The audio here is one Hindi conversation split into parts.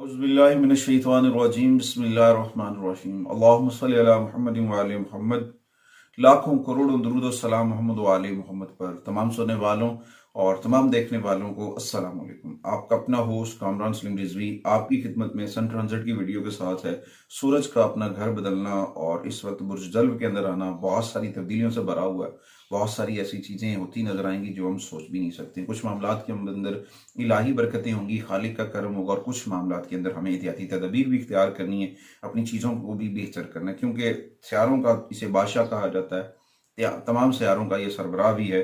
औज़ुबिल्लाहिमिनश्शैतानिर्रजीम बिस्मिल्लाहिर्रहमानिर्रहीम अल्लाहुम्मा सल्लि अला मुहम्मदिन व आले मुहम्मद। लाखों करोड़ों दुरूद और सलाम मोहम्मद व आले मोहम्मद पर। तमाम सुनने वालों और तमाम देखने वालों को अस्सलाम वालेकुम। आपका अपना होस्ट कामरान सलीम रिजवी आपकी खिदमत में सन ट्रांजिट की वीडियो के साथ है। सूरज का अपना घर बदलना और इस वक्त बुर्ज जल्ब के अंदर आना बहुत सारी तब्दीलियों से भरा हुआ है। बहुत सारी ऐसी चीज़ें होती नजर आएंगी जो हम सोच भी नहीं सकते। कुछ मामलात के अंदर इलाही बरकतें होंगी, खालिक का करम होगा, और कुछ मामलात के अंदर हमें एहतियाती तदबीर भी इख्तियार करनी है, अपनी चीज़ों को भी बेहतर करना है, क्योंकि सियारों का इसे बादशाह कहा जाता है, तमाम सियारों का ये सरबराह भी है।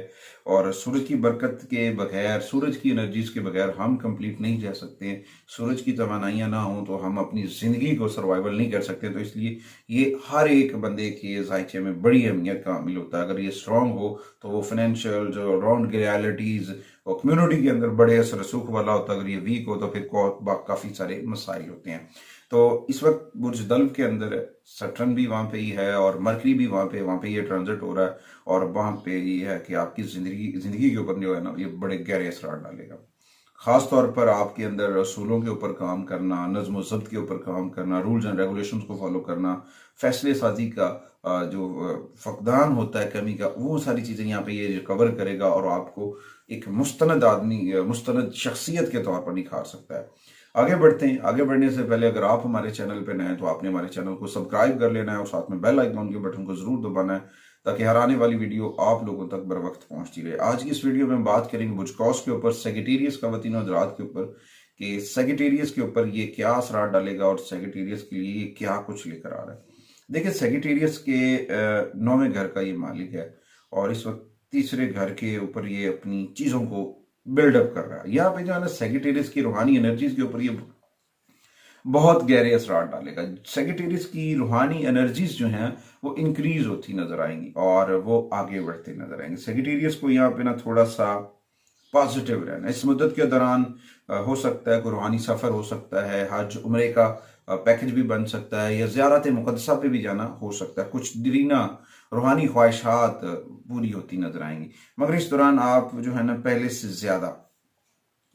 और सूरज की बरकत के बगैर, सूरज की एनर्जीज के बगैर हम कंप्लीट नहीं रह सकते। सूरज की तवानाइयाँ ना हों तो हम अपनी ज़िंदगी को सर्वाइवल नहीं कर सकते। तो इसलिए ये हर एक बंदे के जायचे में बड़ी अहमियत का हामिल होता है। अगर ये स्ट्रांग हो तो वो फाइनेंशियल जो राउंड रियलिटीज़ और कम्युनिटी के अंदर बड़े असर रसूख वाला होता है। अगर ये वीक हो तो फिर काफ़ी सारे मसाइल होते हैं। तो इस वक्त बुर्ज दल्ब के अंदर सटर्न भी वहाँ पे ही है और मरकरी भी वहाँ पे ये ट्रांजिट हो रहा है। और वहाँ पे ये है कि आपकी जिंदगी के ऊपर जो है ना, ये बड़े गहरे असरार डालेगा। खास तौर पर आपके अंदर रसूलों के ऊपर काम करना, नज़्म ज़ब्त के ऊपर काम करना, रूल्स एंड रेगुलेशंस को फॉलो करना, फैसले साजी का जो फकदान होता है, कमी का, वो सारी चीज़ें यहाँ पे ये कवर करेगा और आपको एक मुस्तनद आदमी, मुस्तनद शख्सियत के तौर पर निखार सकता है। आगे बढ़ते हैं। आगे बढ़ने से पहले अगर आप हमारे चैनल पर नए हैं तो आपने हमारे चैनल को सब्सक्राइब कर लेना है और साथ में बेल आइकॉन के बटन को जरूर दबाना है, ताकि हर आने वाली वीडियो आप लोगों तक बर वक्त पहुंचती रहे। आज की इस वीडियो में हम बात करेंगे बुजकॉस के ऊपर, सेगिटेरियस ख़वातीन और हज़रात के ऊपर, कि सेगिटेरियस के ऊपर ये क्या असरार डालेगा और सेगिटेरियस के लिए ये क्या कुछ लेकर आ रहा है। देखिए, सेगिटेरियस के 9वें घर का ये मालिक है और इस वक्त तीसरे घर के ऊपर ये अपनी चीज़ों को बिल्डअप कर रहा है। यहाँ पे जो है ना, सेगिटेरियस की रूहानी एनर्जीज के ऊपर ये बहुत गहरे असरार डालेगा। सेगिटेरियस की रूहानी एनर्जीज जो हैं वो इंक्रीज होती नजर आएंगी और वो आगे बढ़ते नजर आएंगे। सेगिटेरियस को यहाँ पे ना थोड़ा सा पॉजिटिव रहना इस मुद्दत के दौरान। हो सकता है कोई रूहानी सफर हो सकता है, हज उम्रे का पैकेज भी बन सकता है, या ज़ियारत मुक़द्दसा पे भी जाना हो सकता है। कुछ दीना रूहानी ख्वाहिशात पूरी होती नजर आएंगी, मगर इस दौरान आप जो है ना, पहले से ज्यादा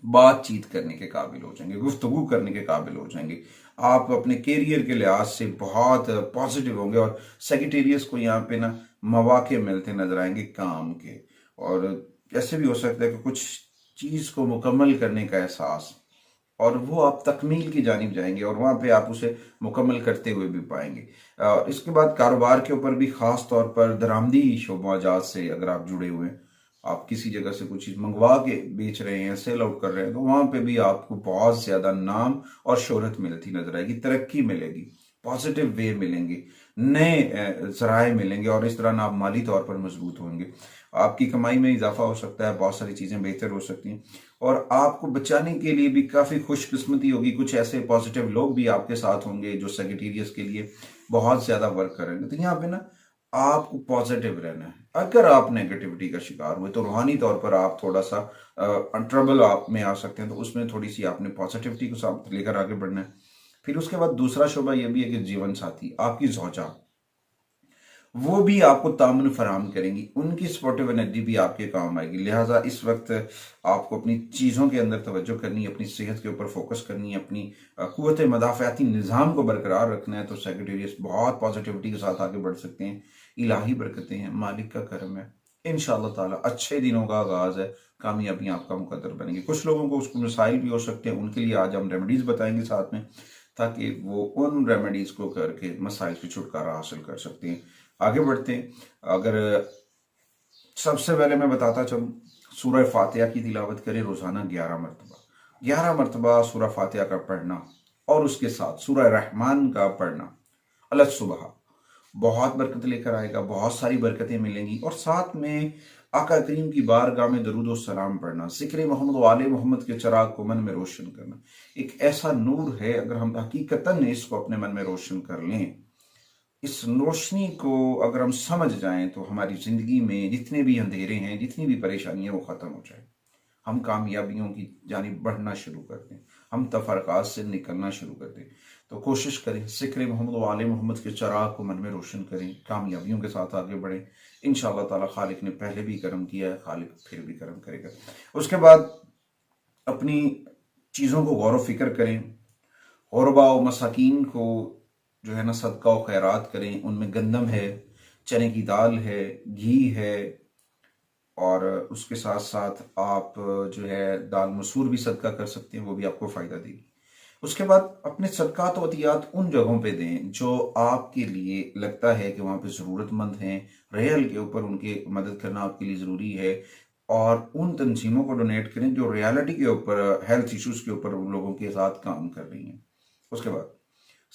बातचीत करने के काबिल हो जाएंगे, गुफ्तगू करने के काबिल हो जाएंगे। आप अपने कैरियर के लिहाज से बहुत पॉजिटिव होंगे और सेगिटेरियस को यहाँ पे ना मौके मिलते नजर आएंगे काम के। और ऐसे भी हो सकता है कि कुछ चीज को मुकम्मल करने का एहसास, और वो आप तकमील की जानिब जाएंगे और वहां पे आप उसे मुकम्मल करते हुए भी पाएंगे। इसके बाद कारोबार के ऊपर भी, खास तौर पर दरामदी शोबाजात से अगर आप जुड़े हुए हैं, आप किसी जगह से कुछ चीज मंगवा के बेच रहे हैं, सेल आउट कर रहे हैं, तो वहां पे भी आपको बहुत ज्यादा नाम और शोहरत मिलती नजर आएगी, तरक्की मिलेगी, पॉजिटिव वे मिलेंगे, नए जराए मिलेंगे और इस तरह आप माली तौर पर मजबूत होंगे। आपकी कमाई में इजाफा हो सकता है, बहुत सारी चीजें बेहतर हो सकती हैं और आपको बचाने के लिए भी काफी खुशकिस्मती होगी। कुछ ऐसे पॉजिटिव लोग भी आपके साथ होंगे जो सेगिटेरियस के लिए बहुत ज्यादा वर्क करेंगे। तो यहाँ पे ना आपको पॉजिटिव रहना है। अगर आप नेगेटिविटी का शिकार हुए तो रूहानी तौर पर आप थोड़ा सा ट्रबल आप में आ सकते हैं, तो उसमें थोड़ी सी आपने पॉजिटिविटी को साथ लेकर आगे बढ़ना है। फिर उसके बाद दूसरा शोबा यह भी है कि जीवन साथी, आपकी ज़ौजा, वो भी आपको तामन फराहम करेंगी, उनकी सपोर्टिव एनर्जी भी आपके काम आएगी। लिहाजा इस वक्त आपको अपनी चीज़ों के अंदर तवज्जो करनी है, अपनी सेहत के ऊपर फोकस करनी है, अपनी कुव्वत मदाफ़ाती निज़ाम को बरकरार रखना है। तो सेक्रेटेरियस बहुत पॉजिटिविटी के साथ आगे बढ़ सकते हैं। इलाही बरकतें हैं, मालिक का करम है, इंशाअल्लाह ताला अच्छे दिनों का आगाज़ है, कामयाबी आपका मुकद्दर बनेंगे। कुछ लोगों को उसको मसाइल भी हो सकते हैं, उनके लिए आज हम रेमेडीज़ बताएंगे साथ में, ताकि वो उन रेमेडीज़ को करके मसाइल से छुटकारा हासिल कर सकते हैं। आगे बढ़ते हैं। अगर सबसे पहले मैं बताता चलूँ, सूरह फातिहा की तिलावत करें रोज़ाना 11 मरतबा सूरह फातिहा का पढ़ना और उसके साथ सूरह रहमान का पढ़ना अलग सुबह बहुत बरकत लेकर आएगा, बहुत सारी बरकतें मिलेंगी। और साथ में आका करीम की बारगाह में दरूद और सलाम पढ़ना, ज़िक्र मोहम्मद व आले मोहम्मद के चिराग को मन में रोशन करना एक ऐसा नूर है, अगर हम हकीकतन इसको अपने मन में रोशन कर लें, इस रोशनी को अगर हम समझ जाएं, तो हमारी जिंदगी में जितने भी अंधेरे हैं, जितनी भी परेशानी है, वो खत्म हो जाए। हम कामयाबियों की जानिब बढ़ना शुरू कर दें, हम तफरकात से निकलना शुरू कर दें। तो कोशिश करें, ज़िक्र मोहम्मद व आले मोहम्मद के चिराग को मन में रोशन करें, कामयाबियों के साथ आगे बढ़ें। इंशाअल्लाह ताला खालिक ने पहले भी करम किया है, खालिक फिर भी करम करेगा। उसके बाद अपनी चीज़ों को गौर व फिक्र करें, गुरबा और मसाकीन को जो है ना सदका और खैरात करें। उनमें गंदम है, चने की दाल है, घी है, और उसके साथ साथ आप जो है दाल मसूर भी सदका कर सकते हैं, वो भी आपको फ़ायदा देगी। उसके बाद अपने सदकात और अतियात उन जगहों पे दें जो आपके लिए लगता है कि वहाँ पे ज़रूरतमंद हैं, रियल के ऊपर उनकी मदद करना आपके लिए ज़रूरी है, और उन तंजीमों को डोनेट करें जो रियलिटी के ऊपर, हेल्थ इश्यूज़ के ऊपर उन लोगों के साथ काम कर रही हैं। उसके बाद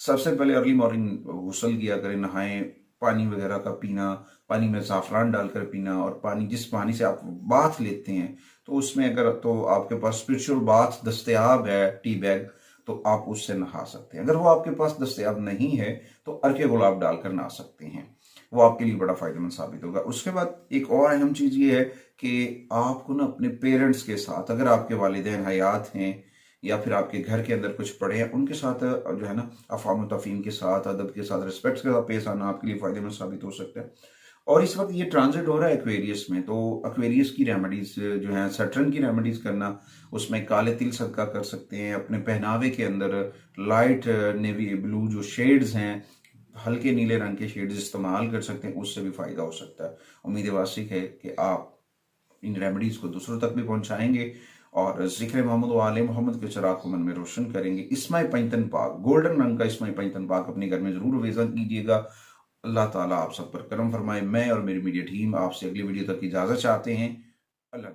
सबसे पहले अर्ली मॉर्निंग गुस्ल किया करें, नहाएं, पानी वगैरह का पीना, पानी में ज़ाफ़रान डालकर पीना, और पानी जिस पानी से आप बाथ लेते हैं तो उसमें अगर तो आपके पास स्पिरिचुअल बाथ दस्तयाब है, टी बैग, तो आप उससे नहा सकते हैं। अगर वो आपके पास दस्तयाब नहीं है तो अर्के गुलाब डालकर नहा सकते हैं, वो आपके लिए बड़ा फ़ायदेमंद साबित होगा। उसके बाद एक और अहम चीज़ ये है कि आपको ना अपने पेरेंट्स के साथ, अगर आपके वालिदैन हयात हैं या फिर आपके घर के अंदर कुछ पड़े हैं, उनके साथ जो है ना अफ़ाम तफ़हीम के साथ, अदब के साथ, रिस्पेक्ट के साथ पेश आना आपके लिए फ़ायदेमंद साबित हो सकता है। और इस वक्त ये ट्रांजिट हो रहा है एक्वेरियस में, तो एक्वेरियस की रेमेडीज जो है, सैटर्न की रेमेडीज करना, उसमें काले तिल सदका कर सकते हैं। अपने पहनावे के अंदर लाइट नेवी ब्लू जो शेड्स हैं, हल्के नीले रंग के शेड्स इस्तेमाल कर सकते हैं, उससे भी फायदा हो सकता है। उम्मीद वासिक है कि आप इन रेमेडीज को दूसरों तक भी पहुंचाएंगे और जिक्र मोहम्मद व आले मोहम्मद के चिराग को मन में रोशन करेंगे। इस्माई पैंतन पाक, गोल्डन रंग का इस्माई पैंतन पाक अपने घर में जरूर वेजन कीजिएगा। अल्लाह ताला आप सब पर करम फरमाए। मैं और मेरी मीडिया टीम आपसे अगली वीडियो तक इजाजत चाहते हैं। अल्लाह।